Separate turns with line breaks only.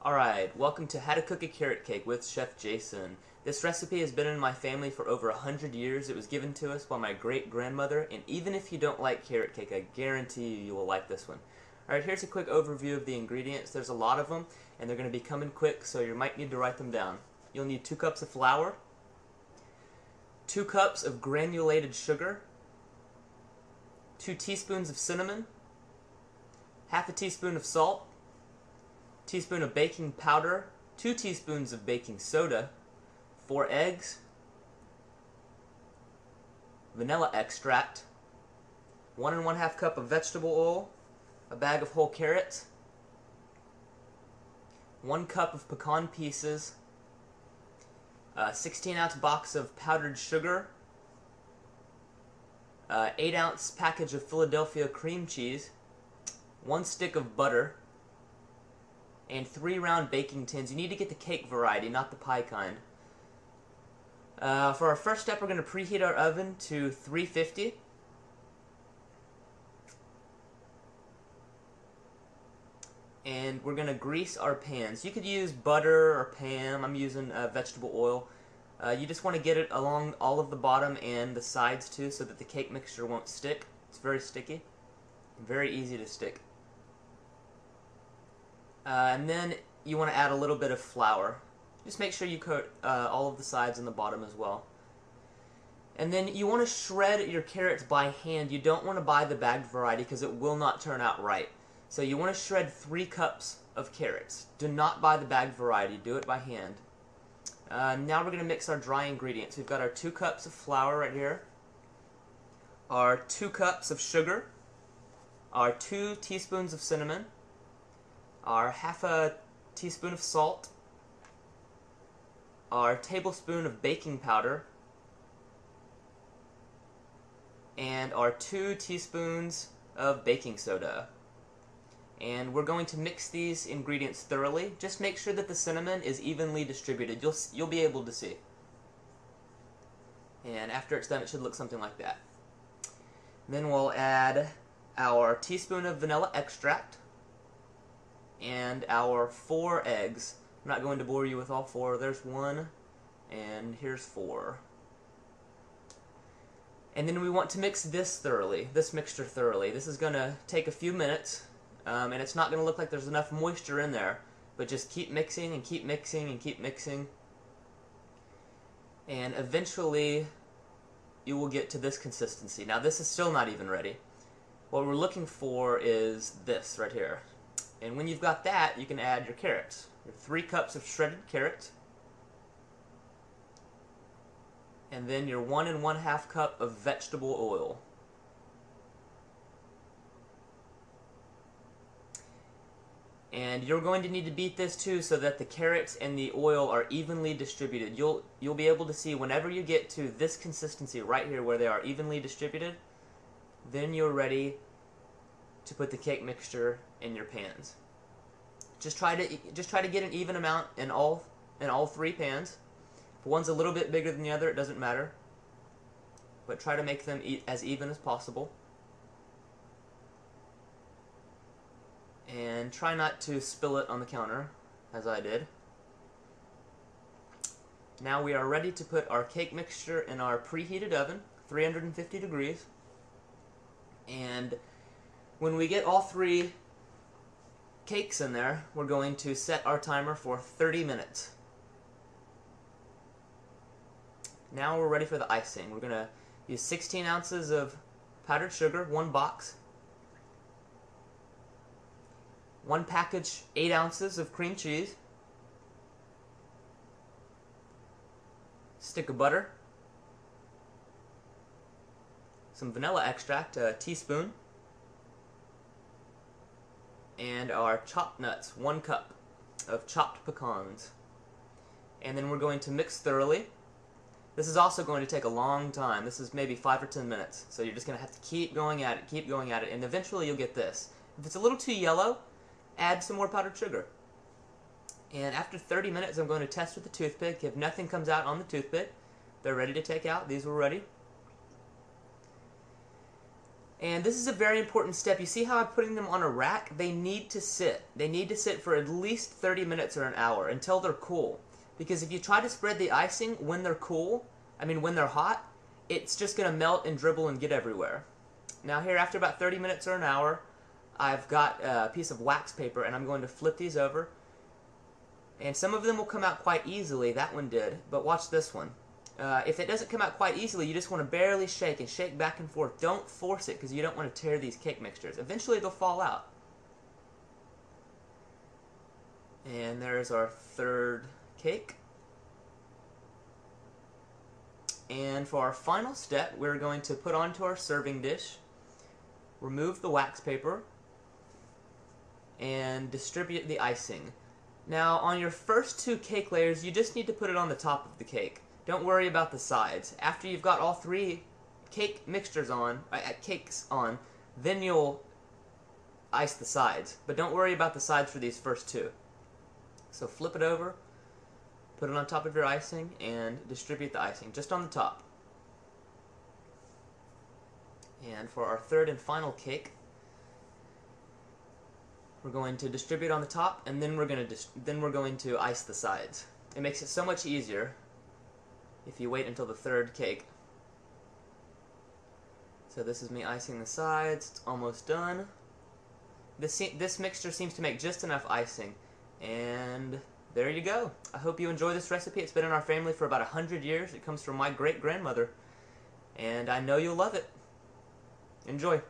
Alright, welcome to How to Cook a Carrot Cake with Chef Jason. This recipe has been in my family for over 100 years. It was given to us by my great-grandmother, and even if you don't like carrot cake, I guarantee you will like this one. Alright, here's a quick overview of the ingredients. There's a lot of them, and they're going to be coming quick, so you might need to write them down. You'll need 2 cups of flour, 2 cups of granulated sugar, 2 teaspoons of cinnamon, half a teaspoon of salt, teaspoon of baking powder, 2 teaspoons of baking soda, 4 eggs, vanilla extract, 1 1/2 cup of vegetable oil, a bag of whole carrots, 1 cup of pecan pieces, a 16-ounce box of powdered sugar, 8-ounce package of Philadelphia cream cheese, 1 stick of butter, and 3 round baking tins. You need to get the cake variety, not the pie kind. For our first step, we're going to preheat our oven to 350. And we're going to grease our pans. You could use butter or Pam. I'm using vegetable oil. You just want to get it along all of the bottom and the sides too, so that the cake mixture won't stick. It's very sticky. Very easy to stick. And then you want to add a little bit of flour. Just make sure you coat all of the sides and the bottom as well. And then you want to shred your carrots by hand. You don't want to buy the bagged variety because it will not turn out right. So you want to shred 3 cups of carrots. Do not buy the bagged variety. Do it by hand. Now we're going to mix our dry ingredients. We've got our 2 cups of flour right here, our 2 cups of sugar, our 2 teaspoons of cinnamon, our half a teaspoon of salt, our tablespoon of baking powder, and our 2 teaspoons of baking soda. And we're going to mix these ingredients thoroughly. Just make sure that the cinnamon is evenly distributed. You'll be able to see. And after it's done, it should look something like that. Then we'll add our teaspoon of vanilla extract and our 4 eggs. I'm not going to bore you with all 4. There's 1, and here's 4. And then we want to mix this mixture thoroughly. This is going to take a few minutes, and it's not going to look like there's enough moisture in there, but just keep mixing and keep mixing and keep mixing. And eventually, you will get to this consistency. Now, this is still not even ready. What we're looking for is this right here. And when you've got that, you can add your carrots. Your 3 cups of shredded carrots. And then your 1 1/2 cup of vegetable oil. And you're going to need to beat this too so that the carrots and the oil are evenly distributed. You'll be able to see whenever you get to this consistency right here where they are evenly distributed, then you're ready to put the cake mixture in your pans. Just try to get an even amount in all 3 pans. If one's a little bit bigger than the other, it doesn't matter. But try to make them as even as possible. And try not to spill it on the counter, as I did. Now we are ready to put our cake mixture in our preheated oven, 350 degrees. And when we get all 3 cakes in there, we're going to set our timer for 30 minutes. Now we're ready for the icing. We're going to use 16 ounces of powdered sugar, 1 box, 1 package, 8 ounces of cream cheese, stick of butter, some vanilla extract, a teaspoon, and our chopped nuts, 1 cup of chopped pecans. And then we're going to mix thoroughly. This is also going to take a long time. This is maybe 5 or 10 minutes. So you're just going to have to keep going at it, and eventually you'll get this. If it's a little too yellow, add some more powdered sugar. And after 30 minutes, I'm going to test with the toothpick. If nothing comes out on the toothpick, they're ready to take out. These were ready. And this is a very important step. You see how I'm putting them on a rack? They need to sit. They need to sit for at least 30 minutes or an hour until they're cool. Because if you try to spread the icing when they're cool, when they're hot, it's just going to melt and dribble and get everywhere. Now here, after about 30 minutes or an hour, I've got a piece of wax paper, and I'm going to flip these over. And some of them will come out quite easily. That one did. But watch this one. If it doesn't come out quite easily, you just want to barely shake and shake back and forth. Don't force it because you don't want to tear these cake mixtures. Eventually they'll fall out. And there's our third cake. And for our final step, we're going to put onto our serving dish, remove the wax paper, and distribute the icing. Now, on your first 2 cake layers, you just need to put it on the top of the cake. Don't worry about the sides. After you've got all 3 cake mixtures on, cakes on, then you'll ice the sides. But don't worry about the sides for these first 2. So flip it over, put it on top of your icing, and distribute the icing just on the top. And for our third and final cake, we're going to distribute on the top, and then we're going to ice the sides. It makes it so much easier if you wait until the third cake. So this is me icing the sides. It's almost done. This mixture seems to make just enough icing. And there you go. I hope you enjoy this recipe. It's been in our family for about 100 years. It comes from my great-grandmother. And I know you'll love it. Enjoy.